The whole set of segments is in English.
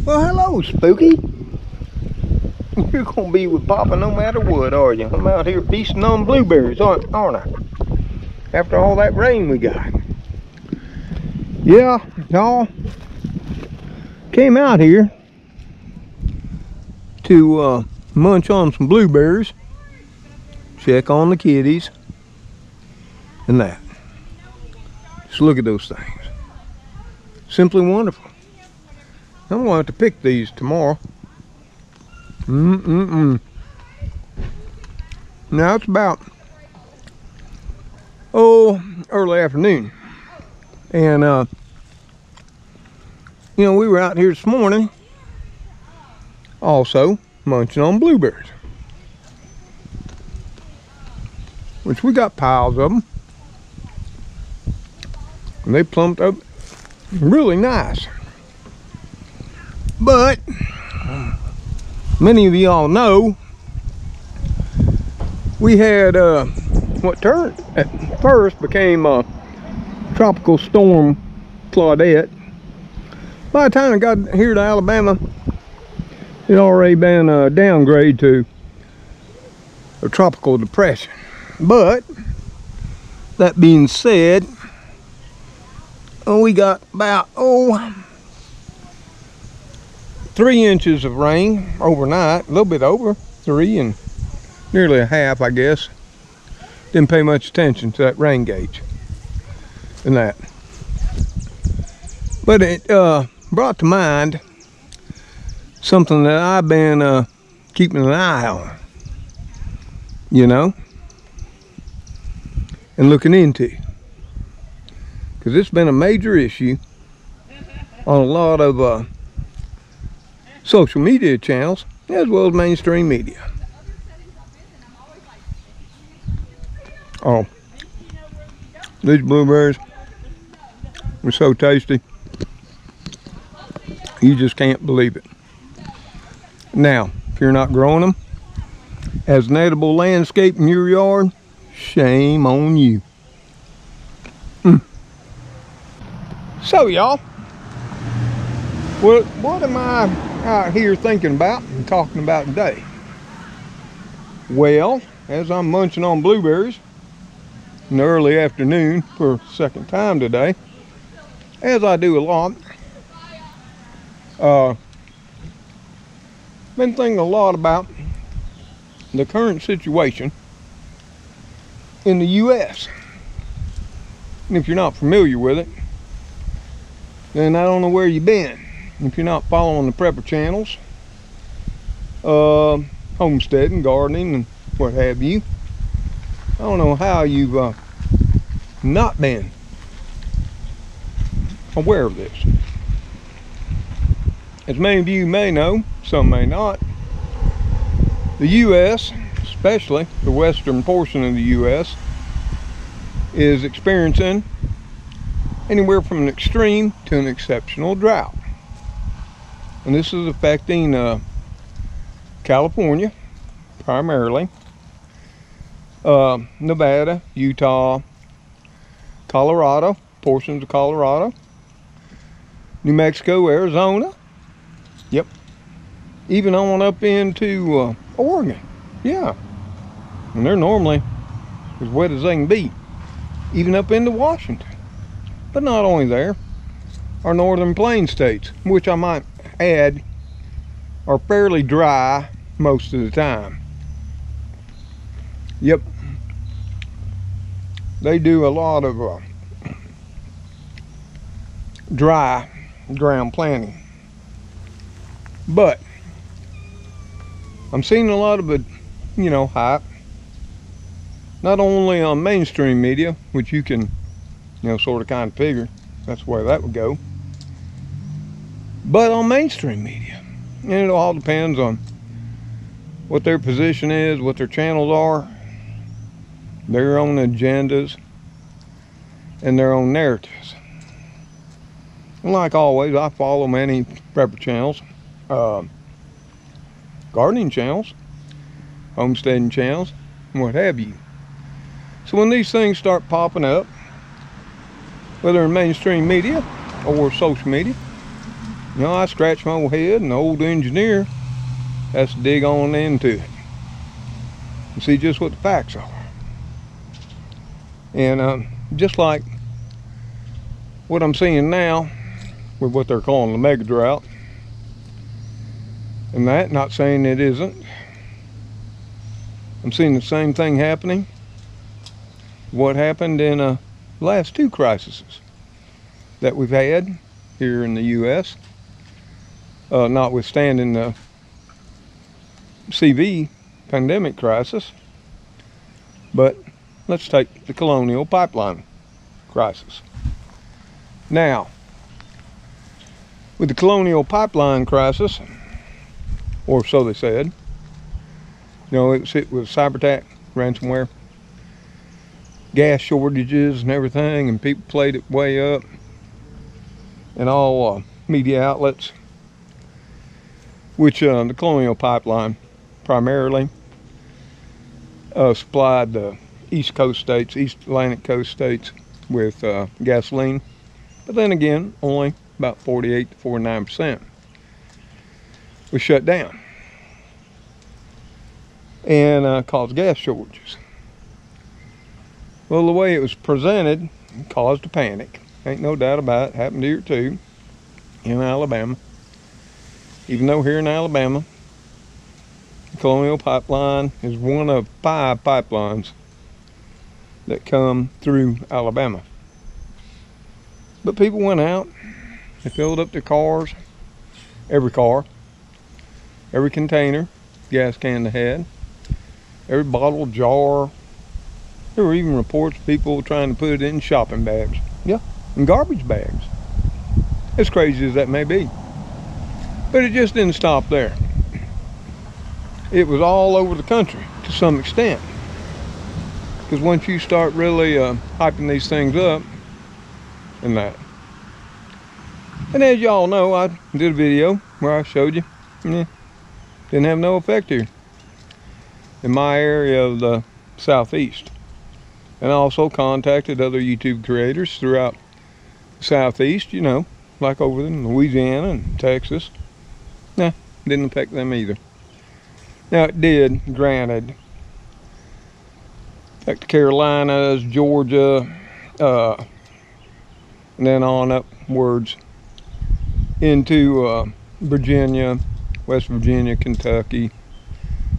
Well, hello, Spooky. You're gonna be with Papa no matter what, are you? I'm out here feasting on blueberries, aren't I? After all that rain we got. Yeah, y'all came out here to munch on some blueberries, check on the kitties, and that. Just look at those things. Simply wonderful. I'm going to have to pick these tomorrow. Now it's about, early afternoon. And, you know, we were out here this morning also munching on blueberries. Which we got piles of them. And they plumped up really nice. But many of y'all know we had what turned at first became Tropical Storm Claudette. By the time it got here to Alabama, it had already been downgraded to a tropical depression. But that being said, we got about 3 inches of rain overnight, a little bit over 3 and nearly a half, I guess. Didn't pay much attention to that rain gauge and that. But it brought to mind something that I've been keeping an eye on, you know, and looking into. Because it's been a major issue on a lot of social media channels as well as mainstream media. Oh, these blueberries are so tasty, you just can't believe it. Now, if you're not growing them as an edible landscape in your yard, shame on you. So y'all, what am I out here thinking about and talking about today? Well, as I'm munching on blueberries in the early afternoon for a second time today, as I do a lot, been thinking a lot about the current situation in the U.S. And if you're not familiar with it, then I don't know where you've been. If you're not following the prepper channels, homesteading, gardening, and what have you, I don't know how you've not been aware of this. As many of you may know, some may not, the U.S., especially the western portion of the U.S., is experiencing anywhere from an extreme to an exceptional drought. And this is affecting California primarily, Nevada, Utah, Colorado, portions of Colorado, New Mexico, Arizona, yep, even on up into Oregon, yeah, and they're normally as wet as they can be, even up into Washington. But not only there, our northern plain states, which I might add are fairly dry most of the time. Yep, they do a lot of dry ground planting. But I'm seeing a lot of it, you know, hype, not only on mainstream media, which you can, you know, sort of kind of figure that's where that would go, but on mainstream media. And it all depends on what their position is, what their channels are, their own agendas, and their own narratives. And like always, I follow many prepper channels, gardening channels, homesteading channels, and what have you. So when these things start popping up, whether in mainstream media or social media, You know, I scratch my old head, and the old engineer has to dig on into it and see just what the facts are. And just like what I'm seeing now with what they're calling the Mega Drought, and that, not saying it isn't, I'm seeing the same thing happening. What happened in the last two crises that we've had here in the U.S., notwithstanding the CV pandemic crisis. But let's take the Colonial Pipeline crisis. Now, with the Colonial Pipeline crisis, or so they said, you know, it was hit with cyber attack, ransomware, gas shortages and everything, and people played it way up, and all media outlets, which the Colonial Pipeline primarily supplied the East Coast states, East Atlantic coast states with gasoline, but then again, only about 48 to 49% was shut down and caused gas shortages. Well, the way it was presented caused a panic. Ain't no doubt about it. Happened here too, in Alabama. Even though here in Alabama, the Colonial Pipeline is one of 5 pipelines that come through Alabama. But people went out, they filled up their cars, every car, every container, gas can they had, every bottle, jar. There were even reports of people trying to put it in shopping bags. Yeah, in garbage bags. As crazy as that may be. But it just didn't stop there. It was all over the country to some extent. Because once you start really hyping these things up and that. And as y'all know, I did a video where I showed you, didn't have no effect here in my area of the southeast. And I also contacted other YouTube creators throughout the southeast, you know, like over in Louisiana and Texas. Nah, didn't affect them either. Now it did, granted, like the Carolinas, Georgia, and then on upwards into Virginia, West Virginia, Kentucky,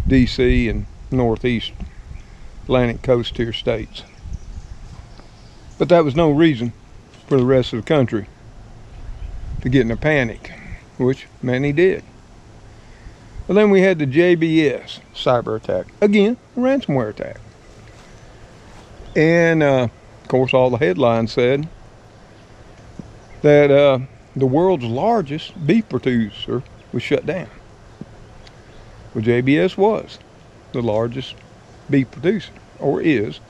DC, and northeast Atlantic coast tier states. But that was no reason for the rest of the country to get in a panic, which many did. But then we had the JBS cyber attack. Again, a ransomware attack. And of course, all the headlines said that the world's largest beef producer was shut down. Well, JBS was the largest beef producer, or is.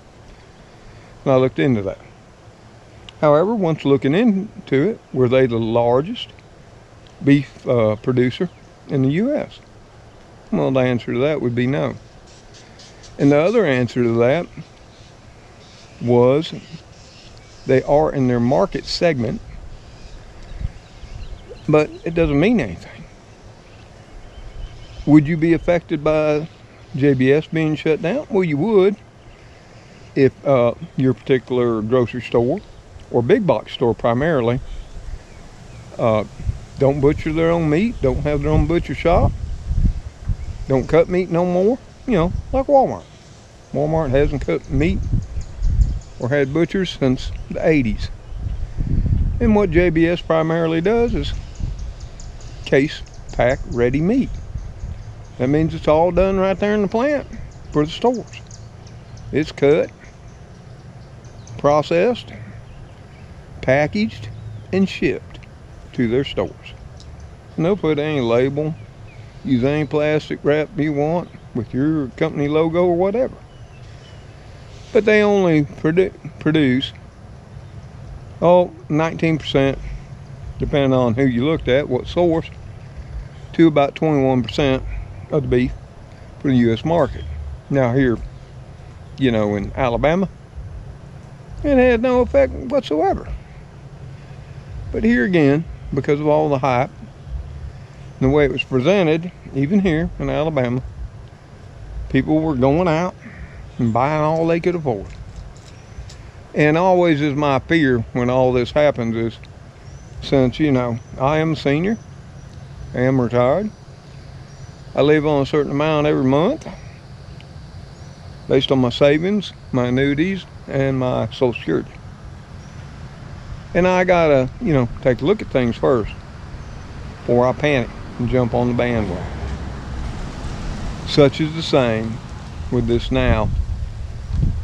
And I looked into that. However, once looking into it, were they the largest beef producer in the U.S.? Well, the answer to that would be no. And the other answer to that was they are in their market segment, but it doesn't mean anything. Would you be affected by JBS being shut down? Well, you would if your particular grocery store or big box store primarily don't butcher their own meat, don't have their own butcher shop, don't cut meat no more, you know, like Walmart. Walmart hasn't cut meat or had butchers since the 80s. And what JBS primarily does is case, pack, ready meat. That means it's all done right there in the plant for the stores. It's cut, processed, packaged, and shipped to their stores. And they'll put any label, use any plastic wrap you want with your company logo or whatever. But they only produce 19%, depending on who you looked at, what source, to about 21% of the beef for the U.S. market. Now here, you know, in Alabama, it had no effect whatsoever. But here again, because of all the hype the way it was presented, even here in Alabama, people were going out and buying all they could afford. And always is my fear when all this happens is, since, you know, I am a senior, I am retired, I live on a certain amount every month based on my savings, my annuities, and my Social Security. And I gotta, you know, take a look at things first before I panic and jump on the bandwagon. Such is the same with this now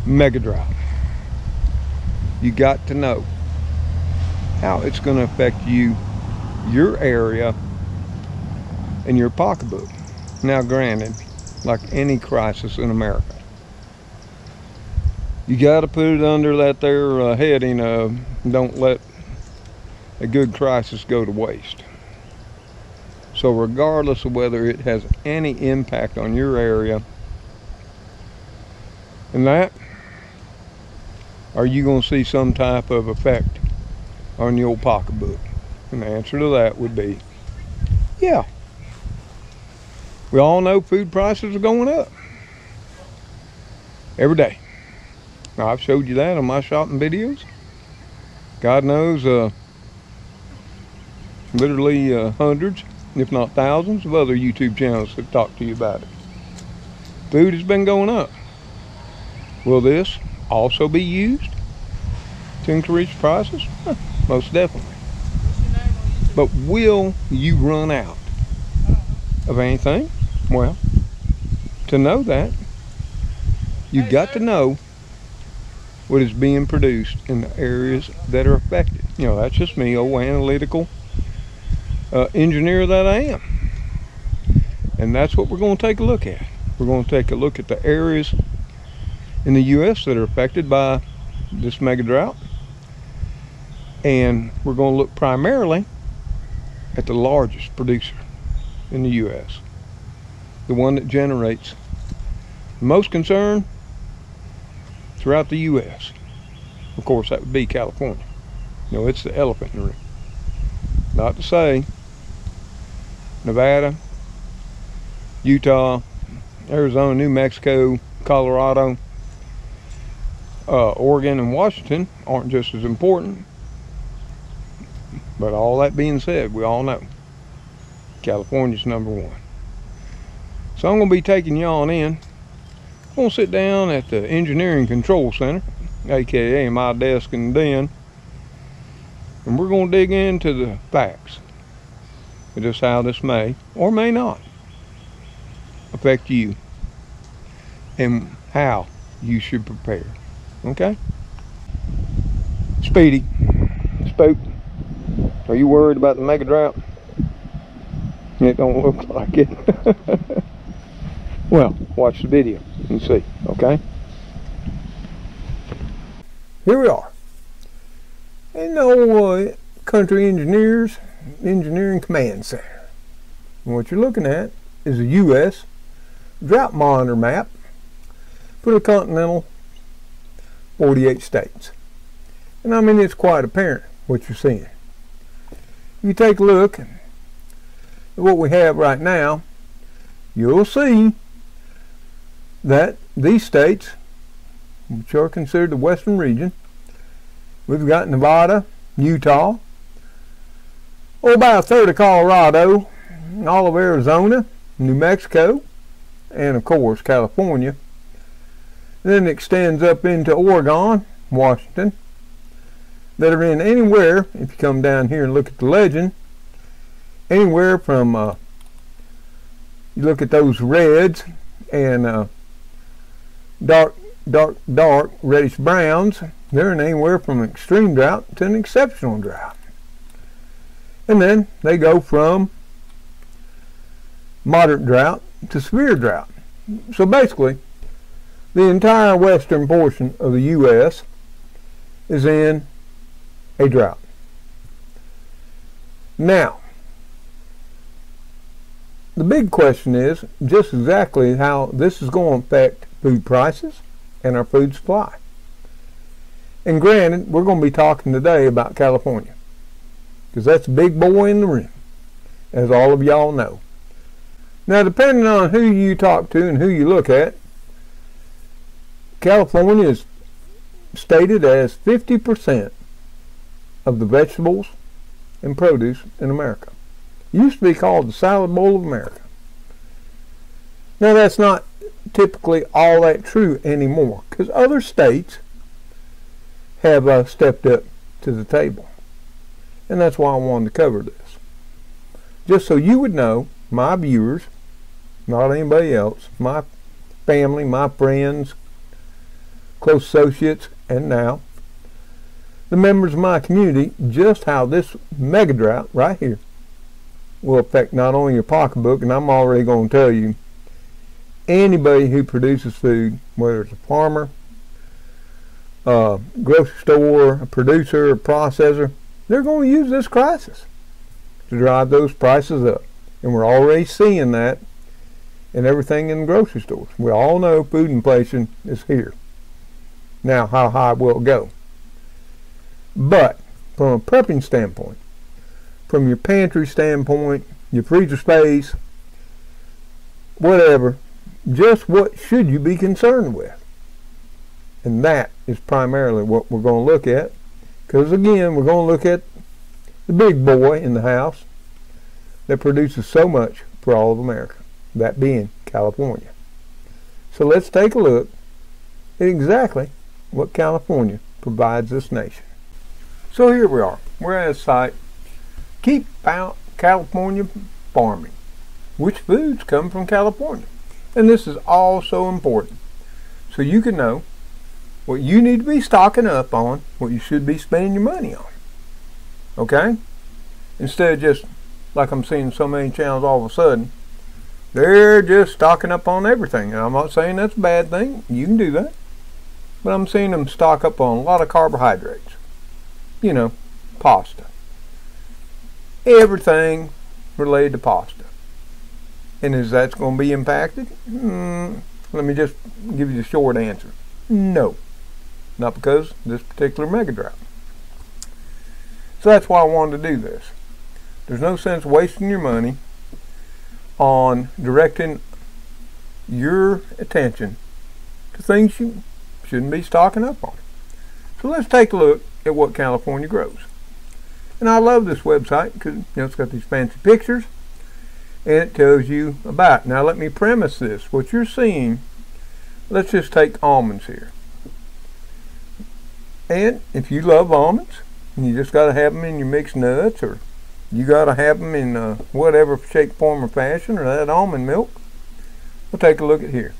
mega drought. You got to know how it's going to affect you, your area, and your pocketbook. Now granted, like any crisis in America, you got to put it under that there heading of don't let a good crisis go to waste. So regardless of whether it has any impact on your area, and that, are you going to see some type of effect on your pocketbook? And the answer to that would be, yeah. We all know food prices are going up every day. Now, I've showed you that on my shopping videos. God knows, literally hundreds, if not thousands, of other YouTube channels have talked to you about it. Food has been going up. Will this also be used to increase prices? Most definitely. But will you run out of anything? Well, to know that, you've got to know what is being produced in the areas that are affected. You know, that's just me, old analytical engineer that I am. And that's what we're going to take a look at. We're going to take a look at the areas in the U.S. that are affected by this mega drought. And we're going to look primarily at the largest producer in the U.S. The one that generates the most concern throughout the U.S. Of course, that would be California. You know, it's the elephant in the room. Not to say Nevada, Utah, Arizona, New Mexico, Colorado, Oregon, and Washington aren't just as important. But all that being said, we all know California's number one. So I'm going to be taking y'all in. I'm going to sit down at the Engineering Control Center, aka my desk and den, and we're going to dig into the facts of just how this may or may not affect you and how you should prepare. Okay? Speedy, Spook, are you worried about the mega drought? It don't look like it. Well, watch the video and see, okay? Here we are. In the old country engineers, engineering command center. And what you're looking at is a U.S. drought monitor map for the continental 48 states. And I mean, it's quite apparent what you're seeing. If you take a look at what we have right now, you'll see that these states, which are considered the western region, we've got Nevada, Utah, about a third of Colorado, all of Arizona, New Mexico, and of course California. Then it extends up into Oregon, Washington, that are in anywhere, if you come down here and look at the legend, anywhere from, you look at those reds and dark reddish browns, they're in anywhere from an extreme drought to an exceptional drought. And then they go from moderate drought to severe drought. So basically, the entire western portion of the U.S. is in a drought. Now, the big question is just exactly how this is going to affect food prices and our food supply. And granted, we're going to be talking today about California, because that's the big boy in the room. as all of y'all know. Now, depending on who you talk to and who you look at, California is stated as 50% of the vegetables and produce in America. It used to be called the salad bowl of America. Now, that's not typically all that true anymore, because other states have stepped up to the table. And that's why I wanted to cover this. Just so you would know, my viewers, not anybody else, my family, my friends, close associates, and now the members of my community, just how this mega drought right here will affect not only your pocketbook, and I'm already going to tell you, anybody who produces food, whether it's a farmer, a grocery store, a producer, a processor, they're going to use this crisis to drive those prices up. And we're already seeing that in everything in the grocery stores. We all know food inflation is here. Now, how high will it go? But from a prepping standpoint, from your pantry standpoint, your freezer space, whatever, just what should you be concerned with? And that is primarily what we're going to look at. Because again, we're going to look at the big boy in the house that produces so much for all of America, that being California. So let's take a look at exactly what California provides this nation. So here we are. We're at a site, Keep Out California Farming. Which foods come from California? And this is all so important. So you can know what you need to be stocking up on, what you should be spending your money on. Okay? Instead of just, like I'm seeing so many channels all of a sudden, they're just stocking up on everything. And I'm not saying that's a bad thing. You can do that. But I'm seeing them stock up on a lot of carbohydrates. You know, pasta. Everything related to pasta. And is that going to be impacted? Let me just give you the short answer. No. Not because of this particular mega drought. So that's why I wanted to do this. There's no sense wasting your money on directing your attention to things you shouldn't be stocking up on. So let's take a look at what California grows. And I love this website because it's got these fancy pictures and it tells you about it. Now let me premise this. What you're seeing, let's just take almonds here. And if you love almonds, and you just got to have them in your mixed nuts, or you got to have them in whatever shape, form, or fashion, or that almond milk, we'll take a look at here.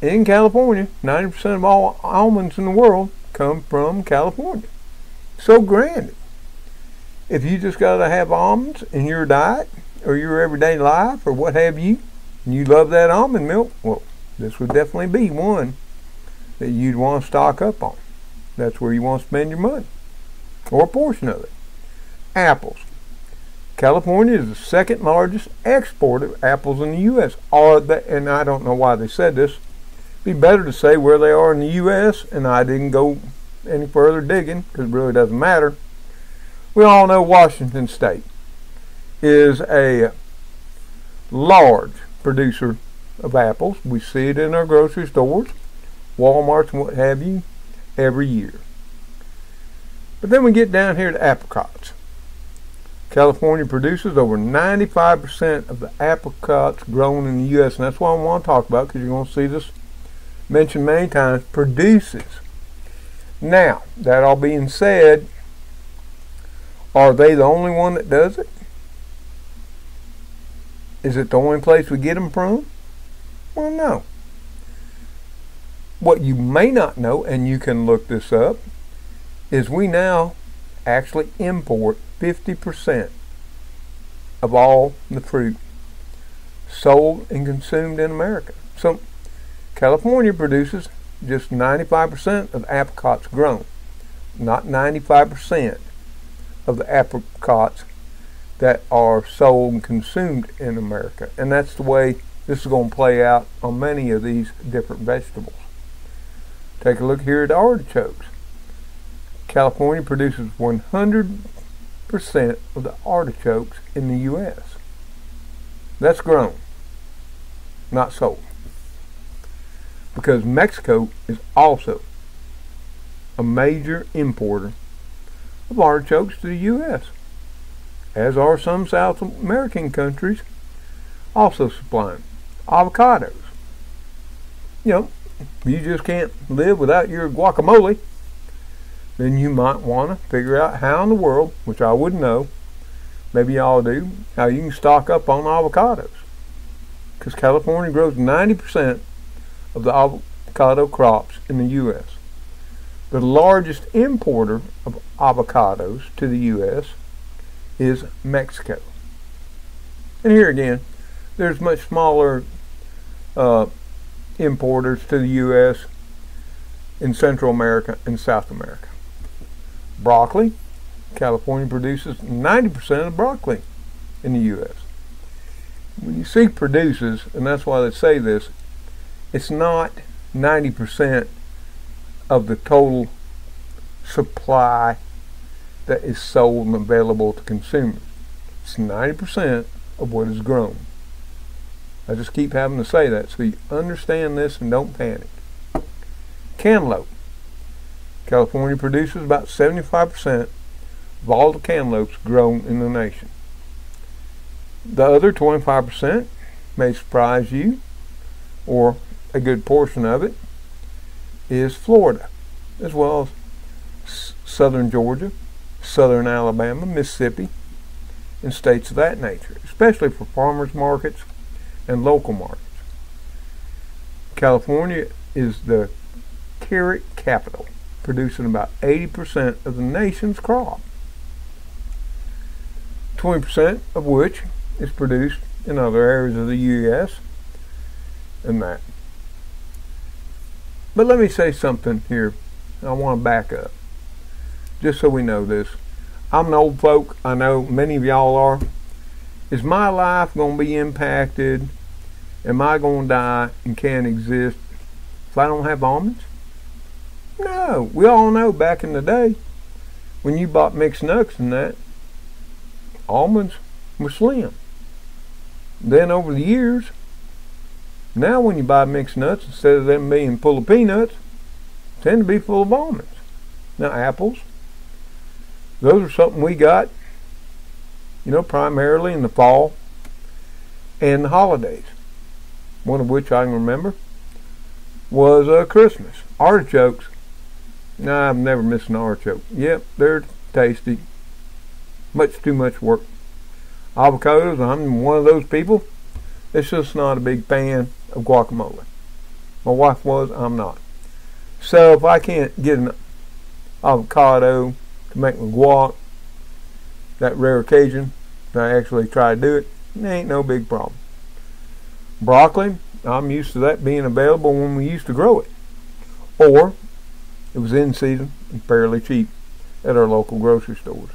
In California, 90% of all almonds in the world come from California. So granted, if you just got to have almonds in your diet, or your everyday life, or what have you, and you love that almond milk, well, this would definitely be one that you'd want to stock up on. That's where you want to spend your money, or a portion of it. Apples. California is the second largest exporter of apples in the U.S. And I don't know why they said this. It'd be better to say where they are in the U.S., and I didn't go any further digging, because it really doesn't matter. We all know Washington State is a large producer of apples. We see it in our grocery stores, Walmarts, and what have you, every year. But then we get down here to apricots. California produces over 95% of the apricots grown in the U.S., and that's what I want to talk about, because you're going to see this mentioned many times, produces. Now, that all being said, are they the only one that does it? Is it the only place we get them from? Well, no. What you may not know, and you can look this up, is we now actually import 50% of all the fruit sold and consumed in America. So California produces just 95% of apricots grown, not 95% of the apricots that are sold and consumed in America. And that's the way this is going to play out on many of these different vegetables. Take a look here at artichokes. California produces 100% of the artichokes in the U.S. That's grown, not sold. Because Mexico is also a major importer of artichokes to the U.S., as are some South American countries also supplying avocados. You just can't live without your guacamole. Then you might want to figure out how in the world, which I wouldn't know, maybe y'all do, how you can stock up on avocados. Because California grows 90% of the avocado crops in the U.S. The largest importer of avocados to the U.S. is Mexico. And here again, there's much smaller importers to the U.S. in Central America and South America. Broccoli, California produces 90% of broccoli in the U.S. When you see produces, and that's why they say this, it's not 90% of the total supply that is sold and available to consumers. It's 90% of what is grown. I just keep having to say that so you understand this and don't panic. Cantaloupe. California produces about 75% of all the cantaloupes grown in the nation. The other 25% may surprise you, or a good portion of it is Florida, as well as southern Georgia, southern Alabama, Mississippi, and states of that nature, especially for farmers markets and local markets. California is the carrot capital, producing about 80% of the nation's crop, 20% of which is produced in other areas of the U.S. and that. But let me say something here. I want to back up, just so we know this. I'm an old folk. I know many of y'all are. Is my life going to be impacted? Am I going to die and can't exist if I don't have almonds? No. We all know back in the day when you bought mixed nuts and that, almonds were slim. Then over the years, now when you buy mixed nuts, instead of them being full of peanuts, tend to be full of almonds. Now apples, those are something we got, primarily in the fall and the holidays. One of which I can remember was Christmas. Artichokes. Nah, I've never missed an artichoke. Yep, they're tasty. Much too much work. Avocados, I'm one of those people that's just not a big fan of guacamole. My wife was, I'm not. So if I can't get an avocado to make my guac, that rare occasion that I actually try to do it, it ain't no big problem. Broccoli, I'm used to that being available when we used to grow it. Or it was in season and fairly cheap at our local grocery stores.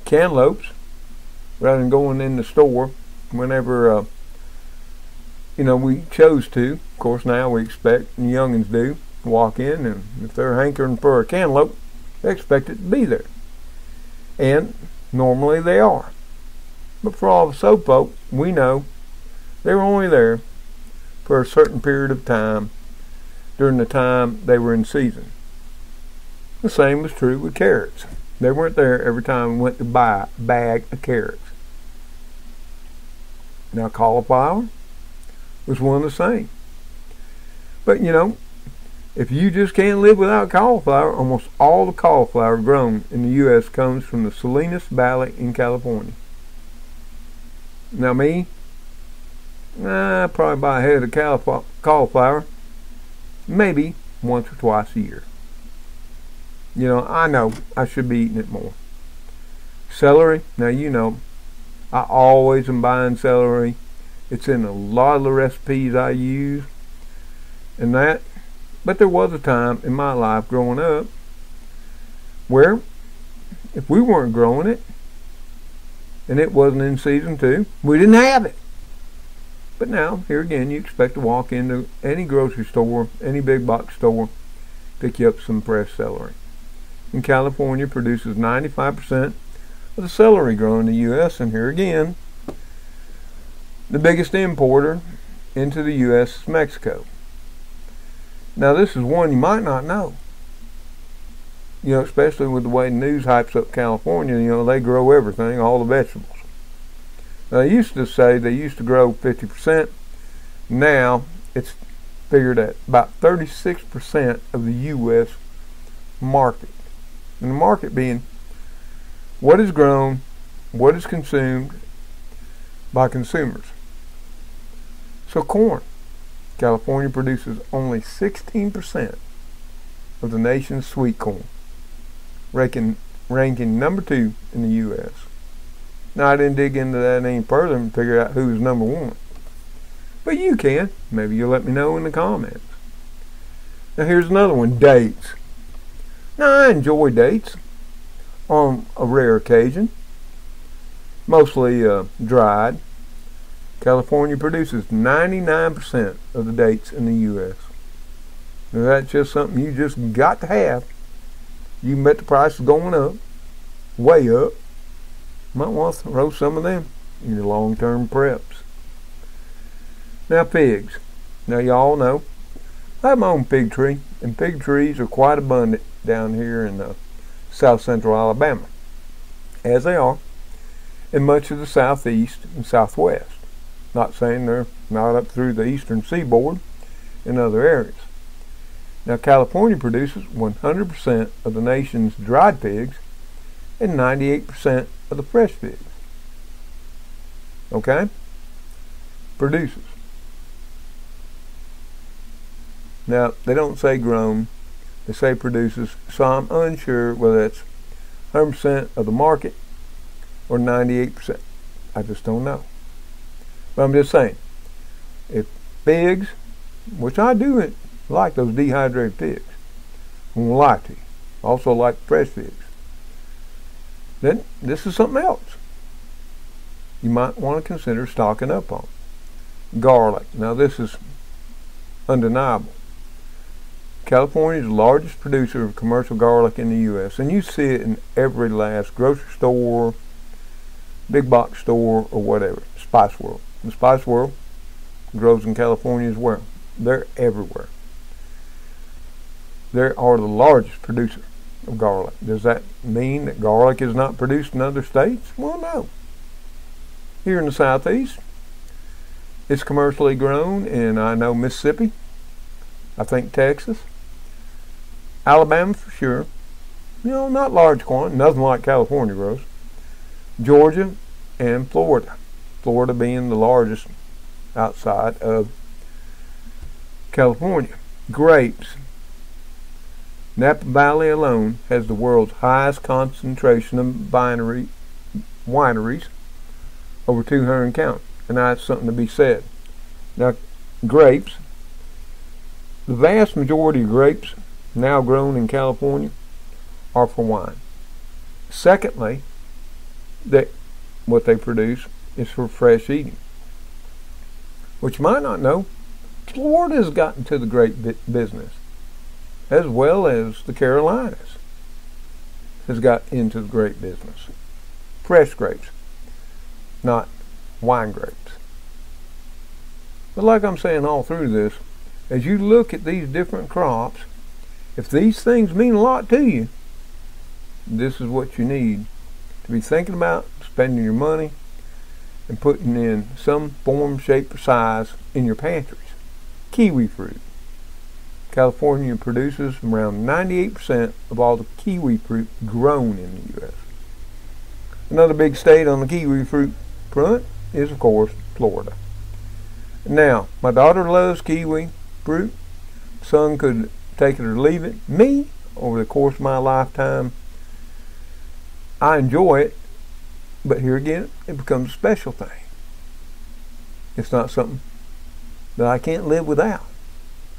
Cantaloupes, rather than going in the store whenever we chose to. Of course, now we expect, and youngins do, walk in, and if they're hankering for a cantaloupe, they expect it to be there. And normally they are. But for all the soap folk, we know they were only there for a certain period of time during the time they were in season. The same was true with carrots. They weren't there every time we went to buy a bag of carrots. Now cauliflower was one of the same. But if you just can't live without cauliflower, almost all the cauliflower grown in the U.S. comes from the Salinas Valley in California. Now me, I probably buy a head of cauliflower maybe once or twice a year. I know I should be eating it more. Celery, now I always am buying celery. It's in a lot of the recipes I use and that. But there was a time in my life growing up where if we weren't growing it and it wasn't in season too, we didn't have it. But now, here again, you expect to walk into any grocery store, any big box store, pick you up some fresh celery. And California produces 95% of the celery grown in the U.S. And here again, the biggest importer into the U.S. is Mexico. Now this is one you might not know. You know, especially with the way the news hypes up California, you know, they grow everything, all the vegetables. Now, they used to say they used to grow 50%. Now, it's figured at about 36% of the U.S. market. And the market being what is grown, what is consumed by consumers. So corn. California produces only 16% of the nation's sweet corn, ranking number 2 in the U.S. Now, I didn't dig into that any further and figure out who was number 1. But you can. Maybe you'll let me know in the comments. Now, here's another one, dates. Now, I enjoy dates on a rare occasion, mostly dried. California produces 99% of the dates in the U.S. Now, that's just something you just got to have. You can bet the price is going up, way up. Might want to throw some of them in your long-term preps. Now, pigs. Now, y'all know I have my own pig tree, and pig trees are quite abundant down here in south central Alabama, as they are in much of the southeast and southwest. Not saying they're not up through the eastern seaboard in other areas. Now, California produces 100% of the nation's dried pigs and 98% of the fresh pigs. Okay? Produces. Now, they don't say grown, they say produces, so I'm unsure whether it's 100% of the market or 98%. I just don't know. But I'm just saying, if pigs, which I do like those dehydrated pigs, I won't lie to you, also like fresh pigs, then this is something else you might want to consider stocking up on. Garlic. Now, this is undeniable. California is the largest producer of commercial garlic in the U.S., and you see it in every last grocery store, big box store, or whatever. Spice World. The Spice World grows in California as well. They're everywhere. They are the largest producer of garlic. Does that mean that garlic is not produced in other states? Well, no. Here in the southeast, it's commercially grown in, I know, Mississippi, I think Texas, Alabama for sure. You know, not large quantity, nothing like California grows. Georgia and Florida. Florida being the largest outside of California. Grapes. Napa Valley alone has the world's highest concentration of wineries, over 200 count, and that's something to be said. Now, grapes, the vast majority of grapes now grown in California are for wine. Secondly, what they produce is for fresh eating. Which you might not know, Florida has gotten to the grape business, as well as the Carolinas has got into the grape business. Fresh grapes, not wine grapes. But like I'm saying all through this, as you look at these different crops, if these things mean a lot to you, this is what you need to be thinking about spending your money and putting in some form, shape, or size in your pantries. Kiwi fruit. California produces around 98% of all the kiwi fruit grown in the U.S. Another big state on the kiwi fruit front is, of course, Florida. Now, my daughter loves kiwi fruit. Son could take it or leave it. Me, over the course of my lifetime, I enjoy it, but here again, it becomes a special thing. It's not something that I can't live without.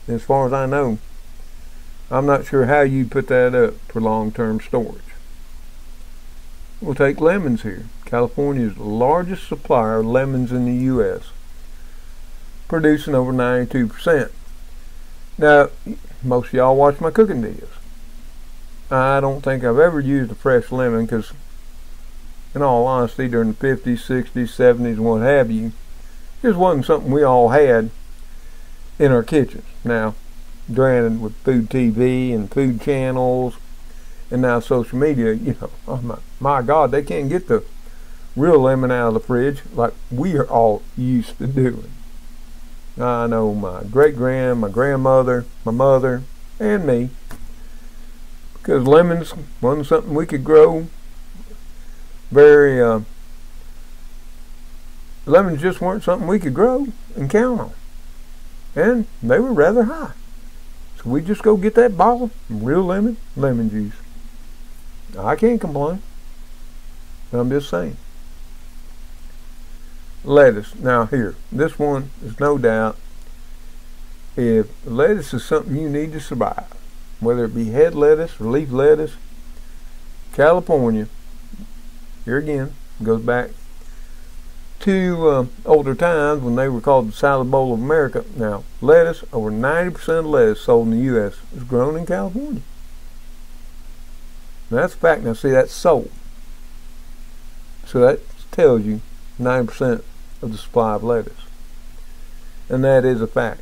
As far as I know, I'm not sure how you put that up for long-term storage. We'll take lemons here. California is the largest supplier of lemons in the U.S., producing over 92%. Now, most of y'all watch my cooking videos. I don't think I've ever used a fresh lemon because in all honesty, during the 50s, 60s, 70s, and what have you, just wasn't something we all had in our kitchens. Now, granted, with food TV and food channels, and now social media, you know, oh my God, they can't get the real lemon out of the fridge like we are all used to doing. I know my great-grand, my grandmother, my mother, and me, because lemons wasn't something we could grow lemons just weren't something we could grow and count on. And they were rather high. So we just go get that bottle of real lemon juice. I can't complain. I'm just saying. Lettuce. Now here, this one is no doubt, if lettuce is something you need to survive, whether it be head lettuce or leaf lettuce, California, here again, goes back to older times when they were called the salad bowl of America. Now, lettuce, over 90% of lettuce sold in the U.S. is grown in California. Now, that's a fact. Now, see, that's sold. So that tells you 90% of the supply of lettuce. And that is a fact.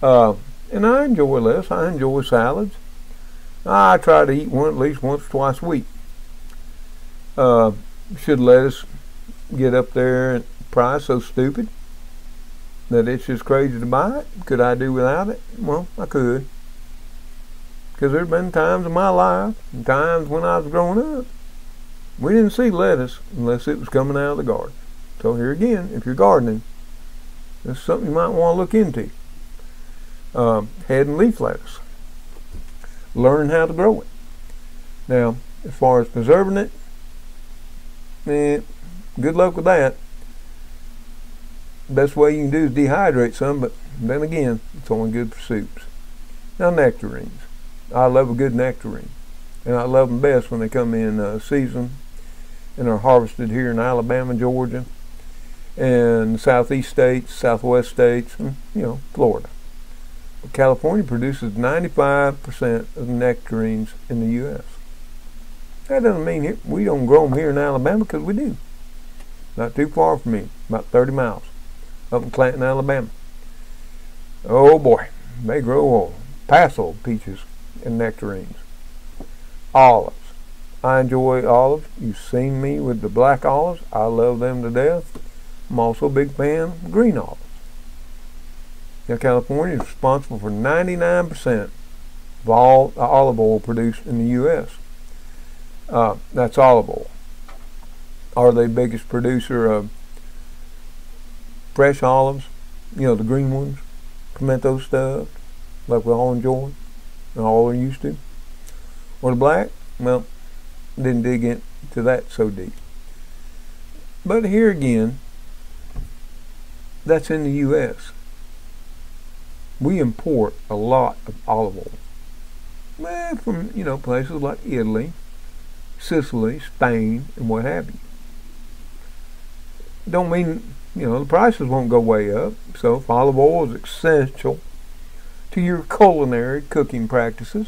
And I enjoy lettuce. I enjoy salads. I try to eat one at least once or twice a week. Should lettuce get up there and price so stupid that it's just crazy to buy it? Could I do without it? Well, I could. Because there's been times in my life, and times when I was growing up, we didn't see lettuce unless it was coming out of the garden. So here again, if you're gardening, that's something you might want to look into. Head and leaf lettuce. Learn how to grow it. Now, as far as preserving it, good luck with that. Best way you can do is dehydrate some, but then again, it's only good for soups. Now, nectarines. I love a good nectarine, and I love them best when they come in season and are harvested here in Alabama, Georgia, and the southeast states, southwest states, and Florida. But California produces 95% of the nectarines in the U.S. That doesn't mean we don't grow them here in Alabama, because we do. Not too far from me, about 30 miles, up in Clanton, Alabama. Oh boy, they grow Paso peaches and nectarines. Olives. I enjoy olives. You've seen me with the black olives. I love them to death. I'm also a big fan of green olives. Now, California is responsible for 99% of all olive oil produced in the U.S. That's olive oil. Are they the biggest producer of fresh olives? The green ones, pimento stuff, like we all enjoy and all are used to. Or the black? Well, didn't dig into that so deep. But here again, that's in the U.S. We import a lot of olive oil. From, places like Italy, Sicily, Spain, and what have you. Don't mean, the prices won't go way up. So if olive oil is essential to your culinary cooking practices,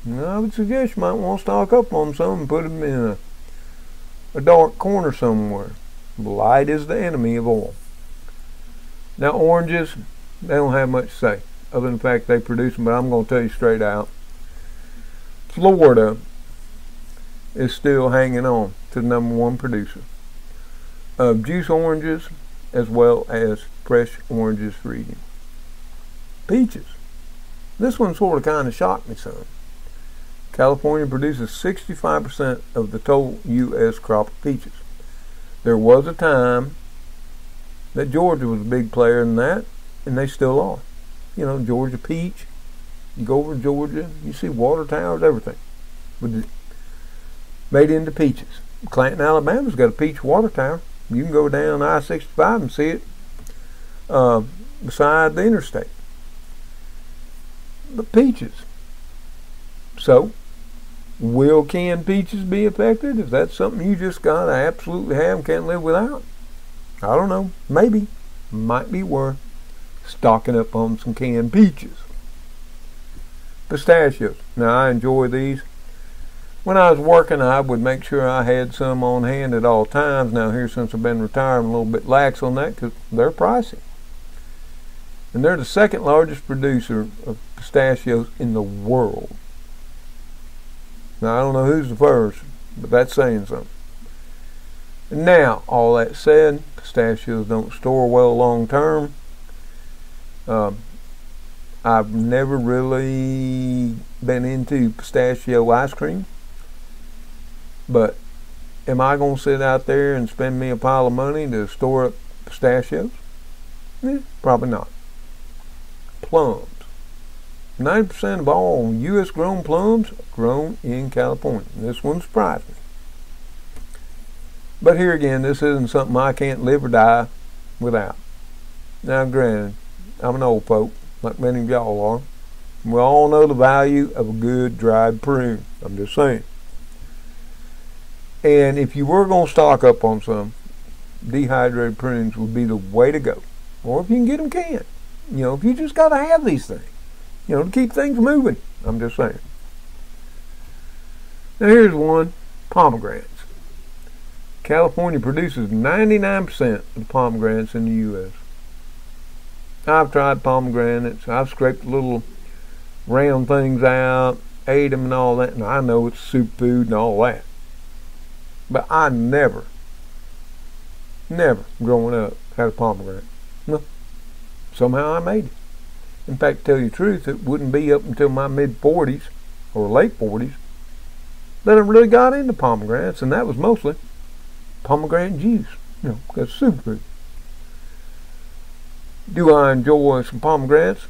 I would suggest you might want to stock up on some and put them in a dark corner somewhere. Light is the enemy of oil. Now, oranges, they don't have much to say, other than the fact they produce them, but I'm going to tell you straight out, Florida is still hanging on to the #1 producer of juice oranges as well as fresh oranges for eating. Peaches. This one sort of kind of shocked me some. California produces 65% of the total U.S. crop of peaches. There was a time that Georgia was a big player in that, and they still are. Georgia peach. You go over to Georgia, you see water towers, everything made into peaches. Clanton, Alabama's got a peach water tower. You can go down I-65 and see it beside the interstate. But peaches. So, will canned peaches be affected? Is that something you just gotta absolutely have and can't live without? I don't know. Maybe. Might be worth stocking up on some canned peaches. Pistachios. Now, I enjoy these. when I was working, I would make sure I had some on hand at all times. Now here, since I've been retired, I'm a little bit lax on that because they're pricey. And they're the second largest producer of pistachios in the world. Now I don't know who's the first, but that's saying something. And now, all that said, pistachios don't store well long term. I've never really been into pistachio ice cream. But am I going to sit out there and spend me a pile of money to store up pistachios? Probably not. Plums. 90% of all U.S. grown plums are grown in California. This one surprised me. But here again, this isn't something I can't live or die without. Now granted, I'm an old folk, like many of y'all are. We all know the value of a good dried prune. I'm just saying. And if you were going to stock up on some, dehydrated prunes would be the way to go. Or if you can get them canned. You know, if you just got to have these things. You know, to keep things moving. I'm just saying. Now here's one. Pomegranates. California produces 99% of the pomegranates in the U.S. I've tried pomegranates. I've scraped the little round things out, ate them and all that. And I know it's soup food and all that. But I never growing up had a pomegranate. No. Somehow I made it. In fact, to tell you the truth, it wouldn't be up until my mid-40s or late 40s that I really got into pomegranates, and that was mostly pomegranate juice. You know, that's soup food. Do I enjoy some pomegranates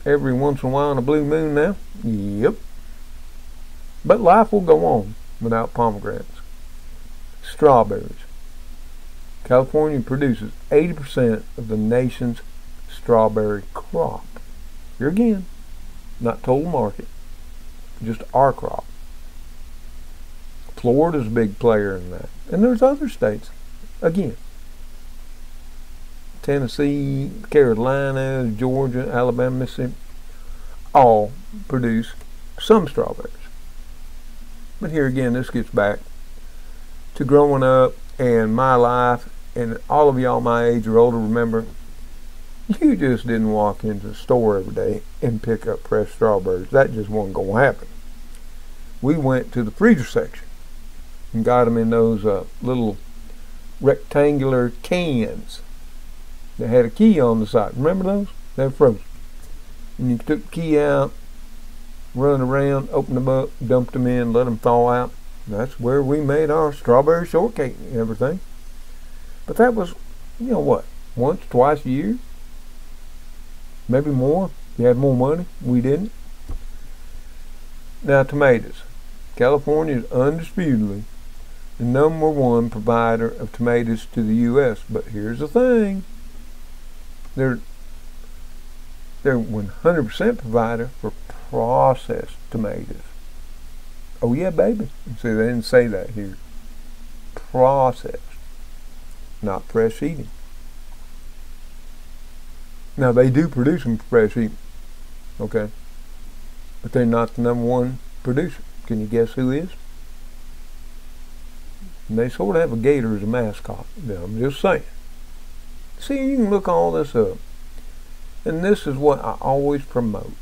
every once in a while on a blue moon now? Yep. But life will go on without pomegranates. Strawberries. California produces 80% of the nation's strawberry crop. Here again, not total market, just our crop. Florida's a big player in that. And there's other states. Again, Tennessee, Carolina, Georgia, Alabama, Mississippi, all produce some strawberries. But here again, this gets back to growing up and my life, and all of y'all my age or older remember, you just didn't walk into the store every day and pick up fresh strawberries. That just wasn't going to happen. We went to the freezer section and got them in those little rectangular cans that had a key on the side. Remember those? They're frozen. And you took the key out, run around, opened them up, dumped them in, let them thaw out. That's where we made our strawberry shortcake and everything. But that was, you know what, once, twice a year? Maybe more. You had more money. We didn't. Now, tomatoes. California is undisputedly the #1 provider of tomatoes to the U.S. But here's the thing. They're 100% provider for processed tomatoes. Oh yeah, baby. See, they didn't say that here. Processed, not fresh eating. Now they do produce them for fresh eating, okay, but they're not the #1 producer. Can you guess who is? And they sort of have a gator as a mascot. Now, I'm just saying. See, you can look all this up, and this is what I always promote.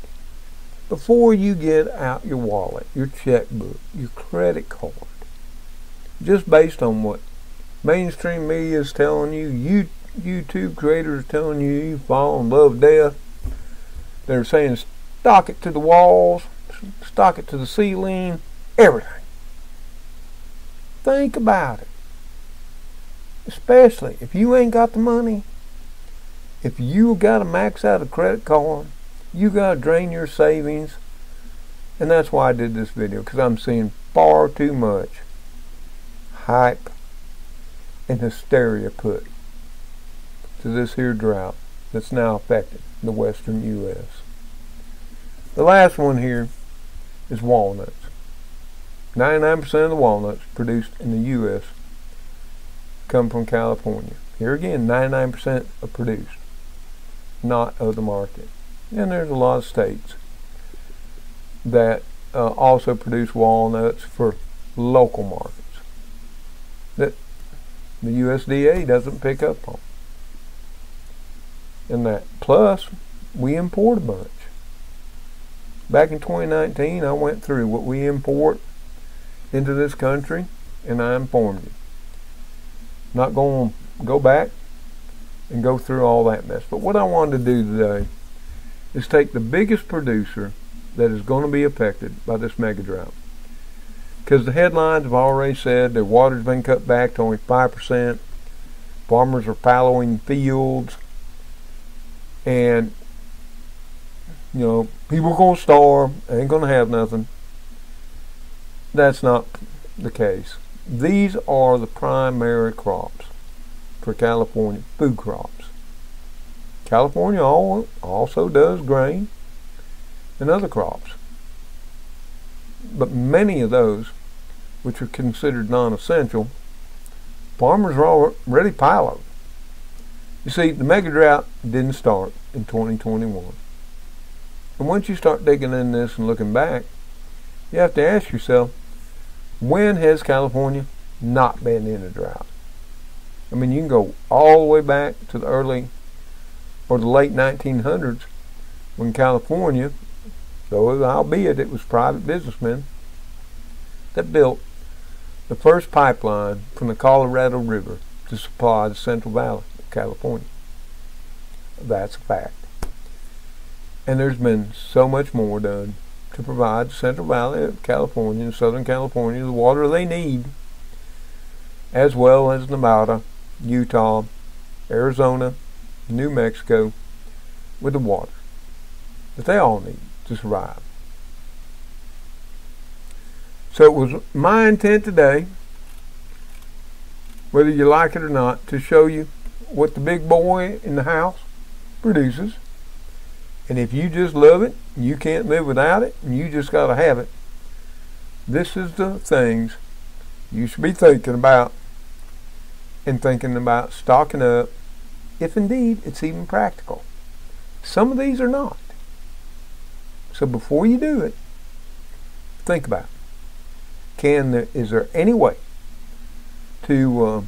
Before you get out your wallet, your checkbook, your credit card, just based on what mainstream media is telling you, YouTube creators are telling you, you fall in love with death. They're saying stock it to the walls, stock it to the ceiling, everything. Think about it. Especially if you ain't got the money, if you got to max out a credit card, you got to drain your savings. And that's why I did this video, because I'm seeing far too much hype and hysteria put to this here drought that's now affecting the western U.S. The last one here is walnuts. 99% of the walnuts produced in the U.S. come from California. Here again, 99% are produced, not of the market. And there's a lot of states that also produce walnuts for local markets that the USDA doesn't pick up on. And that, plus, we import a bunch. Back in 2019, I went through what we import into this country, and I informed you. Not going to go back and go through all that mess. But what I wanted to do today is take the biggest producer that is going to be affected by this mega drought. Because the headlines have already said their water's been cut back to only 5%. Farmers are fallowing fields. And, you know, people are going to starve. They ain't going to have nothing. That's not the case. These are the primary crops for California, food crops. California also does grain and other crops. But many of those, which are considered non-essential, farmers are already piling. You see, the mega drought didn't start in 2021. And once you start digging in this and looking back, you have to ask yourself, when has California not been in a drought? I mean, you can go all the way back to the early or the late 1900s when California, though albeit it was private businessmen, that built the first pipeline from the Colorado River to supply the Central Valley of California. That's a fact. And there's been so much more done to provide the Central Valley of California and Southern California the water they need, as well as Nevada, Utah, Arizona, New Mexico, with the water that they all need to survive. So it was my intent today, whether you like it or not, to show you what the big boy in the house produces. And if you just love it, you can't live without it, and you just got to have it, this is the things you should be thinking about, and thinking about stocking up, if indeed it's even practical. Some of these are not. So before you do it, think about it. Is there any way to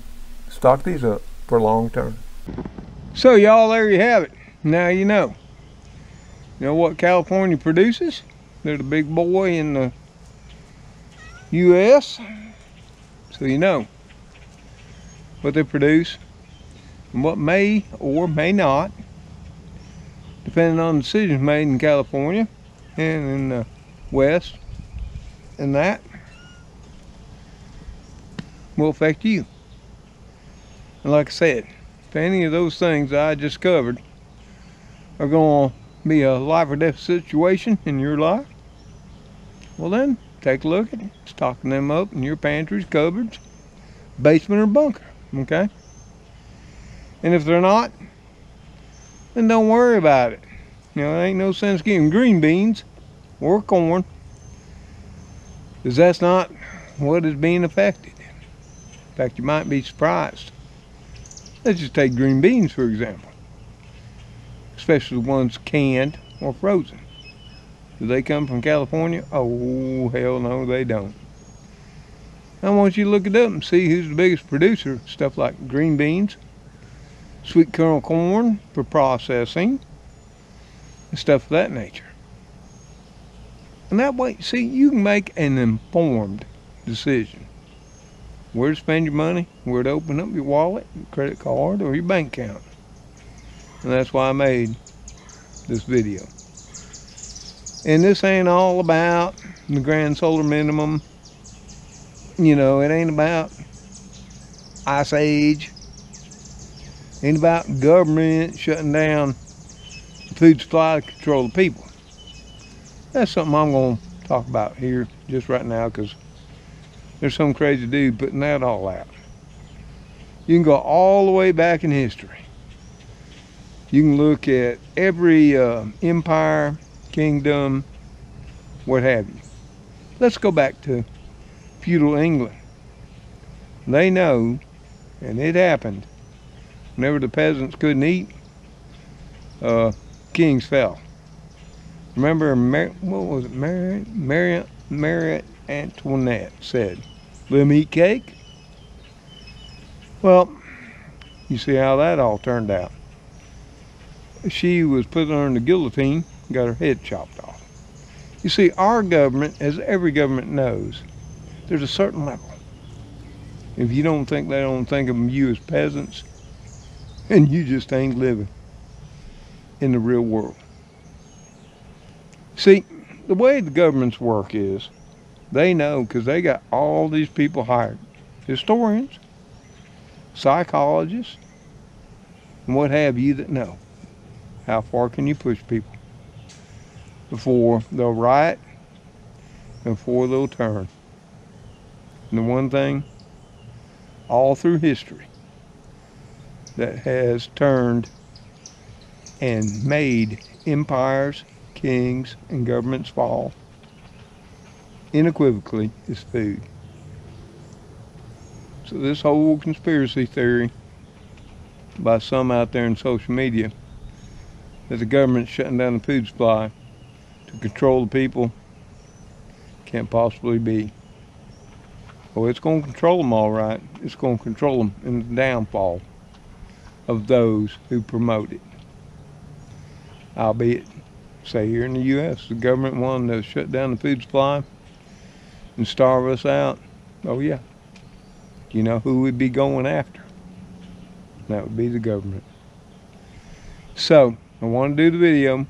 stock these up for long term? So y'all, there you have it. Now you know. You know what California produces? They're the big boy in the U.S. So you know what they produce and what may or may not, depending on decisions made in California and in the West, and that will affect you. And like I said, if any of those things I just covered are going to be a life or death situation in your life, well then take a look at stocking them up in your pantries, cupboards, basement, or bunker. Okay? And if they're not, then don't worry about it. You know, there ain't no sense getting green beans or corn, because that's not what is being affected. In fact, you might be surprised. Let's just take green beans, for example. Especially the ones canned or frozen. Do they come from California? Oh, hell no, they don't. I want you to look it up and see who's the biggest producer of stuff like green beans, sweet kernel corn for processing, and stuff of that nature. And that way, see, you can make an informed decision. Where to spend your money, where to open up your wallet, your credit card, or your bank account. And that's why I made this video. And this ain't all about the grand solar minimum. You know, it ain't about ice age. Ain't about government shutting down the food supply to control the people. That's something I'm going to talk about here just right now, because there's some crazy dude putting that all out. You can go all the way back in history. You can look at every empire, kingdom, what have you. Let's go back to feudal England. They know, and it happened, whenever the peasants couldn't eat, kings fell. Remember, what was it, Mary Antoinette said, Let them eat cake. Well, you see how that all turned out. She was put on the guillotine, got her head chopped off. You see, our government, as every government knows, there's a certain level. If you don't think they don't think of you as peasants, then you just ain't living in the real world. See, the way the governments work is, they know because they got all these people hired. Historians, psychologists, and what have you that know. How far can you push people before they'll riot and before they'll turn? And the one thing all through history that has turned and made empires, kings, and governments fall unequivocally is food. So this whole conspiracy theory by some out there in social media that the government's shutting down the food supply to control the people can't possibly be. Well, it's going to control them all right. It's going to control them in the downfall of those who promote it. Albeit, say here in the U.S., the government wanted to shut down the food supply and starve us out. Oh yeah. You know who we'd be going after? That would be the government. So, I want to do the video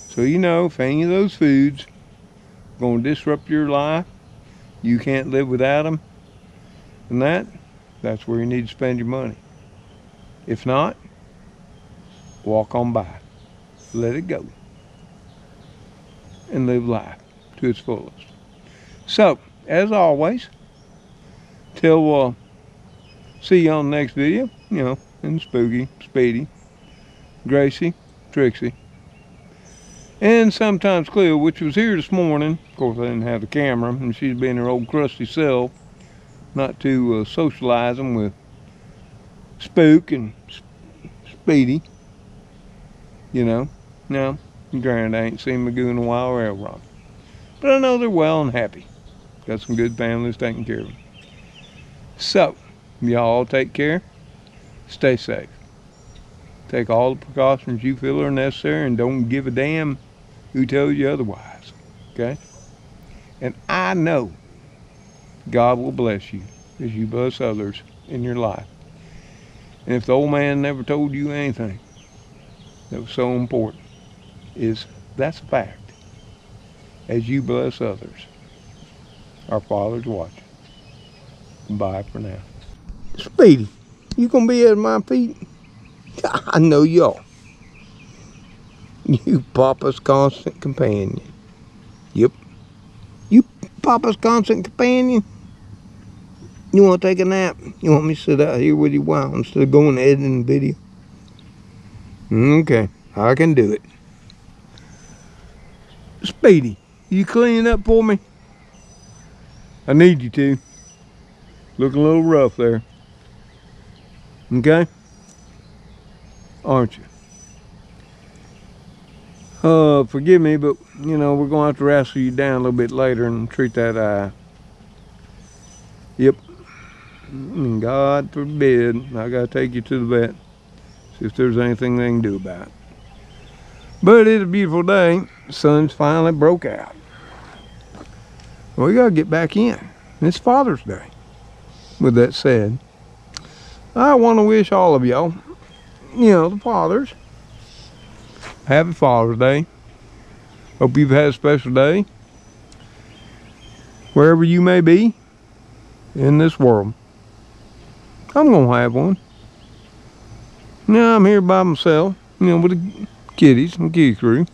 so you know if any of those foods are going to disrupt your life, you can't live without them, and that's where you need to spend your money. If not, walk on by. Let it go. And live life to its fullest. So, as always, till we'll see you on the next video, and Spooky, Speedy, Gracie, Trixie, and sometimes Cleo, which was here this morning. Of course, I didn't have the camera, and she's being her old crusty self, not to socialize them with Spook and Speedy. No, granted, I ain't seen Magoo in a while or Elron. But I know they're well and happy. Got some good families taking care of them. So, y'all take care. Stay safe. Take all the precautions you feel are necessary and don't give a damn who tells you otherwise. Okay? And I know God will bless you as you bless others in your life. And if the old man never told you anything that was so important, that's a fact. As you bless others, our Father's watching. Bye for now. Speedy, you gonna be at my feet? I know y'all. You Papa's constant companion. Yep. You Papa's constant companion? You want to take a nap? You want me to sit out here with you a while instead of going ahead in the video? Okay, I can do it. Speedy, you clean up for me? I need you to. Looking a little rough there. Okay? Aren't you? Forgive me, but, we're going to have to wrestle you down a little bit later and treat that eye. Yep. And God forbid, I got to take you to the vet. See if there's anything they can do about it. But it's a beautiful day. The sun's finally broke out. Well, we got to get back in. It's Father's Day. With that said, I want to wish all of y'all, the fathers, happy Father's Day. Hope you've had a special day. Wherever you may be in this world. I'm going to have one. Now I'm here by myself, with the kitties and kitty crew.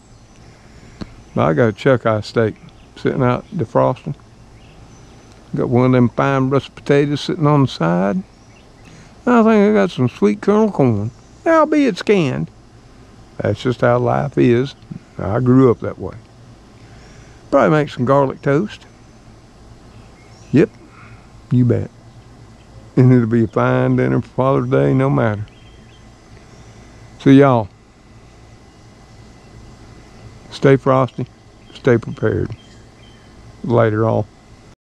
But I got a chuck eye steak sitting out defrosting. Got one of them fine russet potatoes sitting on the side. I think I got some sweet kernel corn, albeit scanned. That's just how life is. I grew up that way. Probably make some garlic toast. Yep, you bet. And it'll be a fine dinner for Father's Day, no matter. So y'all, stay frosty, stay prepared. Later all.